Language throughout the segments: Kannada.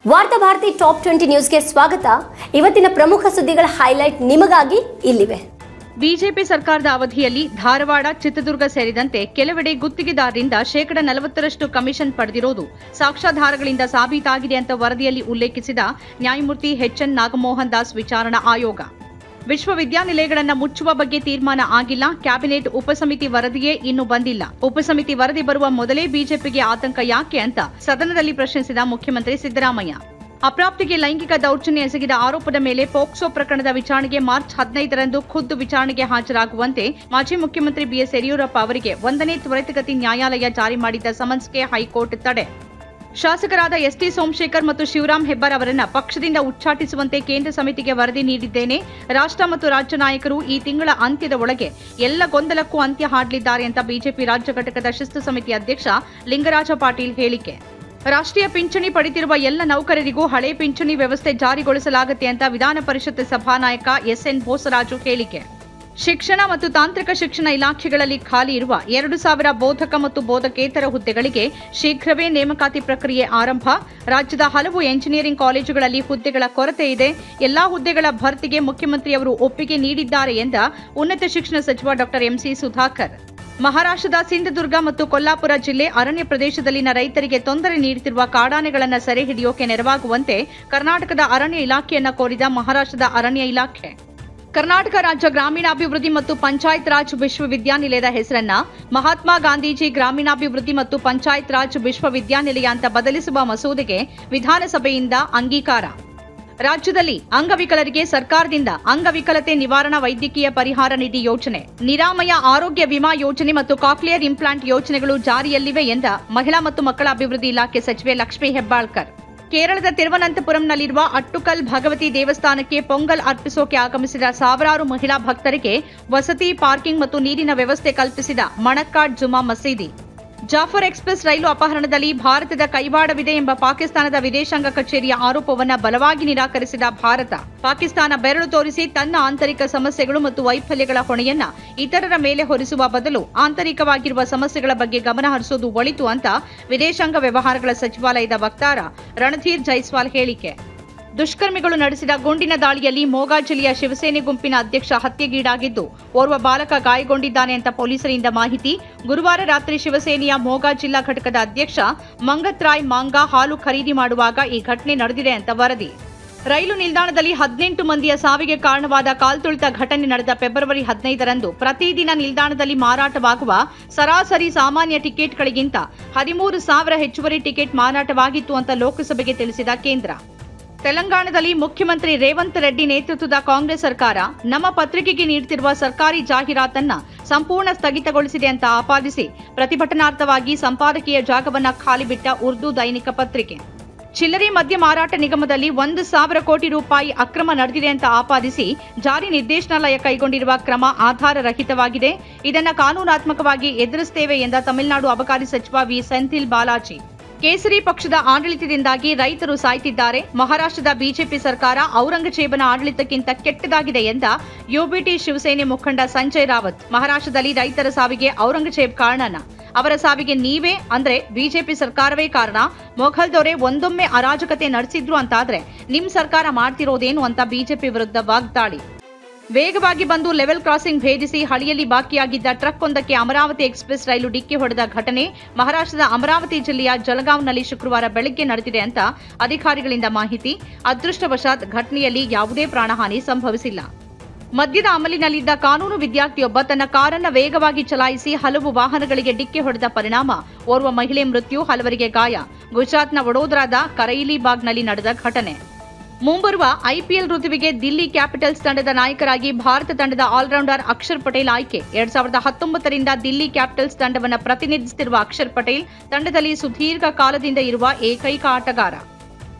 ವಾರ್ತಾ ಭಾರತಿ ಟಾಪ್ 20 ನ್ಯೂಸ್ಗೆ ಸ್ವಾಗತ. ಇವತ್ತಿನ ಪ್ರಮುಖ ಸುದ್ದಿಗಳ ಹೈಲೈಟ್ ನಿಮಗಾಗಿ ಇಲ್ಲಿವೆ. ಬಿಜೆಪಿ ಸರ್ಕಾರದ ಅವಧಿಯಲ್ಲಿ ಧಾರವಾಡ, ಚಿತ್ರದುರ್ಗ ಸೇರಿದಂತೆ ಕೆಲವೆಡೆ ಗುತ್ತಿಗೆದಾರರಿಂದ 40% ಕಮಿಷನ್ ಪಡೆದಿರುವುದು ಸಾಕ್ಷ್ಯಾಧಾರಗಳಿಂದ ಸಾಬೀತಾಗಿದೆ ಅಂತ ವರದಿಯಲ್ಲಿ ಉಲ್ಲೇಖಿಸಿದ ನ್ಯಾಯಮೂರ್ತಿ ಎಚ್.ಎನ್. ನಾಗಮೋಹನ್ ದಾಸ್ ವಿಚಾರಣಾ ಆಯೋಗ. ವಿಶ್ವವಿದ್ಯಾನಿಲಯಗಳನ್ನು ಮುಚ್ಚುವ ಬಗ್ಗೆ ತೀರ್ಮಾನ ಆಗಿಲ್ಲ. ಕ್ಯಾಬಿನೆಟ್ ಉಪಸಮಿತಿ ವರದಿಯೇ ಇನ್ನೂ ಬಂದಿಲ್ಲ. ಉಪಸಮಿತಿ ವರದಿ ಬರುವ ಮೊದಲೇ ಬಿಜೆಪಿಗೆ ಆತಂಕ ಯಾಕೆ ಅಂತ ಸದನದಲ್ಲಿ ಪ್ರಶ್ನಿಸಿದ ಮುಖ್ಯಮಂತ್ರಿ ಸಿದ್ದರಾಮಯ್ಯ. ಅಪ್ರಾಪ್ತಿಗೆ ಲೈಂಗಿಕ ದೌರ್ಜನ್ಯ ಎಸಗಿದ ಆರೋಪದ ಮೇಲೆ ಪೋಕ್ಸೋ ಪ್ರಕರಣದ ವಿಚಾರಣೆಗೆ ಮಾರ್ಚ್ 15ರಂದು ಖುದ್ದು ವಿಚಾರಣೆಗೆ ಹಾಜರಾಗುವಂತೆ ಮಾಜಿ ಮುಖ್ಯಮಂತ್ರಿ ಬಿಎಸ್ ಯಡಿಯೂರಪ್ಪ ಅವರಿಗೆ 1ನೇ ತ್ವರಿತಗತಿ ನ್ಯಾಯಾಲಯ ಜಾರಿ ಮಾಡಿದ್ದ ಸಮನ್ಸ್ಗೆ ಹೈಕೋರ್ಟ್ ತಡೆ. ಶಾಸಕರಾದ ಎಸ್ಟಿ ಸೋಮಶೇಖರ್ ಮತ್ತು ಶಿವರಾಂ ಹೆಬ್ಬಾರ್ ಅವರನ್ನ ಪಕ್ಷದಿಂದ ಉಚ್ಚಾಟಿಸುವಂತೆ ಕೇಂದ್ರ ಸಮಿತಿಗೆ ವರದಿ ನೀಡಿದ್ದೇನೆ. ರಾಷ್ಟ್ರ ಮತ್ತು ರಾಜ್ಯ ನಾಯಕರು ಈ ತಿಂಗಳ ಅಂತ್ಯದ ಒಳಗೆ ಎಲ್ಲ ಗೊಂದಲಕ್ಕೂ ಅಂತ್ಯ ಹಾಡಲಿದ್ದಾರೆ ಅಂತ ಬಿಜೆಪಿ ರಾಜ್ಯ ಘಟಕದ ಶಿಸ್ತು ಸಮಿತಿ ಅಧ್ಯಕ್ಷ ಲಿಂಗರಾಜ ಪಾಟೀಲ್ ಹೇಳಿಕೆ. ರಾಷ್ಟ್ರೀಯ ಪಿಂಚಣಿ ಪಡೆದಿರುವ ಎಲ್ಲ ನೌಕರರಿಗೂ ಹಳೆ ಪಿಂಚಣಿ ವ್ಯವಸ್ಥೆ ಜಾರಿಗೊಳಿಸಲಾಗುತ್ತೆ ಅಂತ ವಿಧಾನ ಪರಿಷತ್ ಸಭಾನಾಯಕ ಎಸ್ಎನ್ ಬೋಸರಾಜು ಹೇಳಿಕೆ. ಶಿಕ್ಷಣ ಮತ್ತು ತಾಂತ್ರಿಕ ಶಿಕ್ಷಣ ಇಲಾಖೆಗಳಲ್ಲಿ ಖಾಲಿ ಇರುವ 2,000 ಬೋಧಕ ಮತ್ತು ಬೋಧಕೇತರ ಹುದ್ದೆಗಳಿಗೆ ಶೀಘ್ರವೇ ನೇಮಕಾತಿ ಪ್ರಕ್ರಿಯೆ ಆರಂಭ. ರಾಜ್ಯದ ಹಲವು ಎಂಜಿನಿಯರಿಂಗ್ ಕಾಲೇಜುಗಳಲ್ಲಿ ಹುದ್ದೆಗಳ ಕೊರತೆ ಇದೆ. ಎಲ್ಲಾ ಹುದ್ದೆಗಳ ಭರ್ತಿಗೆ ಮುಖ್ಯಮಂತ್ರಿಯವರು ಒಪ್ಪಿಗೆ ನೀಡಿದ್ದಾರೆ ಎಂದ ಉನ್ನತ ಶಿಕ್ಷಣ ಸಚಿವ ಡಾ ಎಂಸಿ ಸುಧಾಕರ್. ಮಹಾರಾಷ್ಟ್ರದ ಸಿಂಧದುರ್ಗ ಮತ್ತು ಕೊಲ್ಲಾಪುರ ಜಿಲ್ಲೆ ಅರಣ್ಯ ಪ್ರದೇಶದಲ್ಲಿನ ರೈತರಿಗೆ ತೊಂದರೆ ನೀಡುತ್ತಿರುವ ಕಾಡಾನೆಗಳನ್ನು ಸೆರೆ ಹಿಡಿಯೋಕೆ ನೆರವಾಗುವಂತೆ ಕರ್ನಾಟಕದ ಅರಣ್ಯ ಇಲಾಖೆಯನ್ನ ಕೋರಿದ ಮಹಾರಾಷ್ಟ್ರದ ಅರಣ್ಯ ಇಲಾಖೆ. ಕರ್ನಾಟಕ ರಾಜ್ಯ ಗ್ರಾಮೀಣಾಭಿವೃದ್ಧಿ ಮತ್ತು ಪಂಚಾಯತ್ ರಾಜ್ ವಿಶ್ವವಿದ್ಯಾನಿಲಯದ ಹೆಸರನ್ನ ಮಹಾತ್ಮ ಗಾಂಧೀಜಿ ಗ್ರಾಮೀಣಾಭಿವೃದ್ಧಿ ಮತ್ತು ಪಂಚಾಯತ್ ರಾಜ್ ವಿಶ್ವವಿದ್ಯಾನಿಲಯ ಅಂತ ಬದಲಿಸುವ ಮಸೂದೆಗೆ ವಿಧಾನಸಭೆಯಿಂದ ಅಂಗೀಕಾರ. ರಾಜ್ಯದಲ್ಲಿ ಅಂಗವಿಕಲರಿಗೆ ಸರ್ಕಾರದಿಂದ ಅಂಗವಿಕಲತೆ ನಿವಾರಣಾ ವೈದ್ಯಕೀಯ ಪರಿಹಾರ ನಿಧಿ ಯೋಜನೆ, ನಿರಾಮಯ ಆರೋಗ್ಯ ವಿಮಾ ಯೋಜನೆ ಮತ್ತು ಕಾಕ್ಲಿಯರ್ ಇಂಪ್ಲಾಂಟ್ ಯೋಜನೆಗಳು ಜಾರಿಯಲ್ಲಿವೆ ಎಂದ ಮಹಿಳಾ ಮತ್ತು ಮಕ್ಕಳ ಅಭಿವೃದ್ಧಿ ಇಲಾಖೆ ಸಚಿವೆ ಲಕ್ಷ್ಮೀ ಹೆಬ್ಬಾಳ್ಕರ್. ಕೇರಳದ ತಿರುವನಂತಪುರಂನಲ್ಲಿರುವ ಅಟ್ಟುಕಲ್ ಭಗವತಿ ದೇವಸ್ಥಾನಕ್ಕೆ ಪೊಂಗಲ್ ಅರ್ಪಿಸೋಕೆ ಆಗಮಿಸಿದ ಸಾವಿರಾರು ಮಹಿಳಾ ಭಕ್ತರಿಗೆ ವಸತಿ, ಪಾರ್ಕಿಂಗ್ ಮತ್ತು ನೀರಿನ ವ್ಯವಸ್ಥೆ ಕಲ್ಪಿಸಿದ ಮಣಕ್ಕಾಡ್ ಜುಮಾ ಮಸೀದಿ. ಜಾಫರ್ ಎಕ್ಸ್ಪ್ರೆಸ್ ರೈಲು ಅಪಹರಣದಲ್ಲಿ ಭಾರತದ ಕೈವಾಡವಿದೆ ಎಂಬ ಪಾಕಿಸ್ತಾನದ ವಿದೇಶಾಂಗ ಕಚೇರಿಯ ಆರೋಪವನ್ನು ಬಲವಾಗಿ ನಿರಾಕರಿಸಿದ ಭಾರತ, ಪಾಕಿಸ್ತಾನ ಬೆರಳು ತೋರಿಸಿ ತನ್ನ ಆಂತರಿಕ ಸಮಸ್ಯೆಗಳು ಮತ್ತು ವೈಫಲ್ಯಗಳ ಹೊಣೆಯನ್ನ ಇತರರ ಮೇಲೆ ಹೊರಿಸುವ ಬದಲು ಆಂತರಿಕವಾಗಿರುವ ಸಮಸ್ಯೆಗಳ ಬಗ್ಗೆ ಗಮನ ಹರಿಸೋದು ಒಳಿತು ಅಂತ ವಿದೇಶಾಂಗ ವ್ಯವಹಾರಗಳ ಸಚಿವಾಲಯದ ವಕ್ತಾರ ರಣಧೀರ್ ಜೈಸ್ವಾಲ್ ಹೇಳಿಕೆ. ದುಷ್ಕರ್ಮಿಗಳು ನಡೆಸಿದ ಗುಂಡಿನ ದಾಳಿಯಲ್ಲಿ ಮೋಗಾ ಜಿಲ್ಲೆಯ ಶಿವಸೇನೆ ಗುಂಪಿನ ಅಧ್ಯಕ್ಷ ಹತ್ಯೆಗೀಡಾಗಿದ್ದು ಓರ್ವ ಬಾಲಕ ಗಾಯಗೊಂಡಿದ್ದಾನೆ ಅಂತ ಪೊಲೀಸರಿಂದ ಮಾಹಿತಿ. ಗುರುವಾರ ರಾತ್ರಿ ಶಿವಸೇನೆಯ ಮೋಗಾ ಜಿಲ್ಲಾ ಘಟಕದ ಅಧ್ಯಕ್ಷ ಮಂಗತ್ ರಾಯ್ ಮಾಂಗಾ ಹಾಲು ಖರೀದಿ ಮಾಡುವಾಗ ಈ ಘಟನೆ ನಡೆದಿದೆ ಅಂತ ವರದಿ. ರೈಲು ನಿಲ್ದಾಣದಲ್ಲಿ 18 ಮಂದಿಯ ಸಾವಿಗೆ ಕಾರಣವಾದ ಕಾಲ್ತುಳಿತ ಘಟನೆ ನಡೆದ ಫೆಬ್ರವರಿ 15ರಂದು ಪ್ರತಿದಿನ ನಿಲ್ದಾಣದಲ್ಲಿ ಮಾರಾಟವಾಗುವ ಸರಾಸರಿ ಸಾಮಾನ್ಯ ಟಿಕೆಟ್ಗಳಿಗಿಂತ 13,000 ಹೆಚ್ಚುವರಿ ಟಿಕೆಟ್ ಮಾರಾಟವಾಗಿತ್ತು ಅಂತ ಲೋಕಸಭೆಗೆ ತಿಳಿಸಿದ ಕೇಂದ್ರ. ತೆಲಂಗಾಣದಲ್ಲಿ ಮುಖ್ಯಮಂತ್ರಿ ರೇವಂತ್ ರೆಡ್ಡಿ ನೇತೃತ್ವದ ಕಾಂಗ್ರೆಸ್ ಸರ್ಕಾರ ನಮ್ಮ ಪತ್ರಿಕೆಗೆ ನೀಡುತ್ತಿರುವ ಸರ್ಕಾರಿ ಜಾಹೀರಾತನ್ನ ಸಂಪೂರ್ಣ ಸ್ಥಗಿತಗೊಳಿಸಿದೆ ಅಂತ ಆಪಾದಿಸಿ ಪ್ರತಿಭಟನಾರ್ಥವಾಗಿ ಸಂಪಾದಕೀಯ ಜಾಗವನ್ನ ಖಾಲಿ ಬಿಟ್ಟ ಉರ್ದು ದೈನಿಕ ಪತ್ರಿಕೆ. ಚಿಲ್ಲರೆ ಮದ್ಯ ಮಾರಾಟ ನಿಗಮದಲ್ಲಿ 1,000 ಕೋಟಿ ರೂಪಾಯಿ ಅಕ್ರಮ ನಡೆದಿದೆ ಅಂತ ಆಪಾದಿಸಿ ಜಾರಿ ನಿರ್ದೇಶನಾಲಯ ಕೈಗೊಂಡಿರುವ ಕ್ರಮ ಆಧಾರರಹಿತವಾಗಿದೆ. ಇದನ್ನು ಕಾನೂನಾತ್ಮಕವಾಗಿ ಎದುರಿಸುತ್ತೇವೆ ಎಂದ ತಮಿಳುನಾಡು ಅಬಕಾರಿ ಸಚಿವ ವಿ ಸೆಂಥಿಲ್ ಬಾಲಾಜಿ. ಕೇಸರಿ ಪಕ್ಷದ ಆಡಳಿತದಿಂದಾಗಿ ರೈತರು ಸಾಯ್ತಿದ್ದಾರೆ. ಮಹಾರಾಷ್ಟ್ರದ ಬಿಜೆಪಿ ಸರ್ಕಾರ ಔರಂಗಜೇಬನ ಆಡಳಿತಕ್ಕಿಂತ ಕೆಟ್ಟದಾಗಿದೆ ಎಂದ ಯುಬಿಟಿ ಶಿವಸೇನೆ ಮುಖಂಡ ಸಂಜಯ್ ರಾವತ್. ಮಹಾರಾಷ್ಟ್ರದಲ್ಲಿ ರೈತರ ಸಾವಿಗೆ ಔರಂಗಜೇಬ್ ಕಾರಣನ? ಅವರ ಸಾವಿಗೆ ನೀವೇ ಅಂದ್ರೆ ಬಿಜೆಪಿ ಸರ್ಕಾರವೇ ಕಾರಣ. ಮೊಘಲ್ ದೊರೆ ಒಂದೊಮ್ಮೆ ಅರಾಜಕತೆ ನಡೆಸಿದ್ರು ಅಂತಾದ್ರೆ ನಿಮ್ ಸರ್ಕಾರ ಮಾಡ್ತಿರೋದೇನು ಅಂತ ಬಿಜೆಪಿ ವಿರುದ್ಧ ವಾಗ್ದಾಳಿ. ವೇಗವಾಗಿ ಬಂದು ಲೆವೆಲ್ ಕ್ರಾಸಿಂಗ್ ಭೇದಿಸಿ ಹಳಿಯಲ್ಲಿ ಬಾಕಿಯಾಗಿದ್ದ ಟ್ರಕ್ ಒಂದಕ್ಕೆ ಅಮರಾವತಿ ಎಕ್ಸ್ಪ್ರೆಸ್ ರೈಲು ಡಿಕ್ಕಿ ಹೊಡೆದ ಘಟನೆ ಮಹಾರಾಷ್ಟ್ರದ ಅಮರಾವತಿ ಜಿಲ್ಲೆಯ ಜಲಗಾಂವ್ನಲ್ಲಿ ಶುಕ್ರವಾರ ಬೆಳಗ್ಗೆ ನಡೆದಿದೆ ಅಂತ ಅಧಿಕಾರಿಗಳಿಂದ ಮಾಹಿತಿ. ಅದೃಷ್ಟವಶಾತ್ ಘಟನೆಯಲ್ಲಿ ಯಾವುದೇ ಪ್ರಾಣಹಾನಿ ಸಂಭವಿಸಿಲ್ಲ. ಮದ್ಯದ ಅಮಲಿನಲ್ಲಿದ್ದ ಕಾನೂನು ವಿದ್ಯಾರ್ಥಿಯೊಬ್ಬ ತನ್ನ ಕಾರನ್ನ ವೇಗವಾಗಿ ಚಲಾಯಿಸಿ ಹಲವು ವಾಹನಗಳಿಗೆ ಡಿಕ್ಕಿ ಹೊಡೆದ ಪರಿಣಾಮ ಓರ್ವ ಮಹಿಳೆ ಮೃತ್ಯು, ಹಲವರಿಗೆ ಗಾಯ. ಗುಜರಾತ್ನ ವಡೋದರಾದ ಕರೈಲಿಬಾಗ್ನಲ್ಲಿ ನಡೆದ ಘಟನೆ. ಮುಂಬರುವ ಐಪಿಎಲ್ ಋತುವಿಗೆ ದಿಲ್ಲಿ ಕ್ಯಾಪಿಟಲ್ಸ್ ತಂಡದ ನಾಯಕರಾಗಿ ಭಾರತ ತಂಡದ ಆಲ್ರೌಂಡರ್ ಅಕ್ಷರ್ ಪಟೇಲ್ ಆಯ್ಕೆ. 2019ರಿಂದ ದಿಲ್ಲಿ ಕ್ಯಾಪಿಟಲ್ಸ್ ತಂಡವನ್ನು ಪ್ರತಿನಿಧಿಸುತ್ತಿರುವ ಅಕ್ಷರ್ ಪಟೇಲ್ ತಂಡದಲ್ಲಿ ಸುದೀರ್ಘ ಕಾಲದಿಂದ ಇರುವ ಏಕೈಕ ಆಟಗಾರ.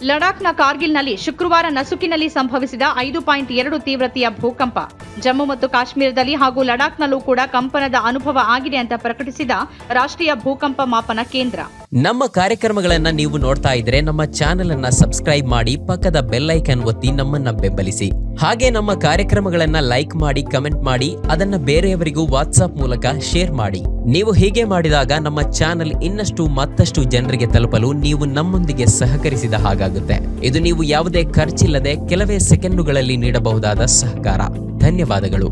ಲಡಾಖ್ನ ಕಾರ್ಗಿಲ್ನಲ್ಲಿ ಶುಕ್ರವಾರ ನಸುಕಿನಲ್ಲಿ ಸಂಭವಿಸಿದ 5.2 ತೀವ್ರತೆಯ ಭೂಕಂಪ. ಜಮ್ಮು ಮತ್ತು ಕಾಶ್ಮೀರದಲ್ಲಿ ಹಾಗೂ ಲಡಾಖ್ನಲ್ಲೂ ಕೂಡ ಕಂಪನದ ಅನುಭವ ಆಗಿದೆ ಅಂತ ಪ್ರಕಟಿಸಿದ ರಾಷ್ಟ್ರೀಯ ಭೂಕಂಪ ಮಾಪನ ಕೇಂದ್ರ. ನಮ್ಮ ಕಾರ್ಯಕ್ರಮಗಳನ್ನ ನೀವು ನೋಡ್ತಾ ಇದ್ರೆ ನಮ್ಮ ಚಾನೆಲ್ ಅನ್ನ ಸಬ್ಸ್ಕ್ರೈಬ್ ಮಾಡಿ, ಪಕ್ಕದ ಬೆಲ್ ಐಕಾನ್ ಒತ್ತಿ ನಮ್ಮನ್ನ ಬೆಂಬಲಿಸಿ. ಹಾಗೆ ನಮ್ಮ ಕಾರ್ಯಕ್ರಮಗಳನ್ನ ಲೈಕ್ ಮಾಡಿ, ಕಮೆಂಟ್ ಮಾಡಿ, ಅದನ್ನ ಬೇರೆಯವರಿಗೂ ವಾಟ್ಸ್ಆಪ್ ಮೂಲಕ ಶೇರ್ ಮಾಡಿ. ನೀವು ಹೀಗೆ ಮಾಡಿದಾಗ ನಮ್ಮ ಚಾನೆಲ್ ಇನ್ನಷ್ಟು ಮತ್ತಷ್ಟು ಜನರಿಗೆ ತಲುಪಲು ನೀವು ನಮ್ಮೊಂದಿಗೆ ಸಹಕರಿಸಿದ ಹಾಗಾಗುತ್ತೆ. ಇದು ನೀವು ಯಾವುದೇ ಖರ್ಚಿಲ್ಲದೆ ಕೆಲವೇ ಸೆಕೆಂಡುಗಳಲ್ಲಿ ನೀಡಬಹುದಾದ ಸಹಕಾರ. ಧನ್ಯವಾದಗಳು.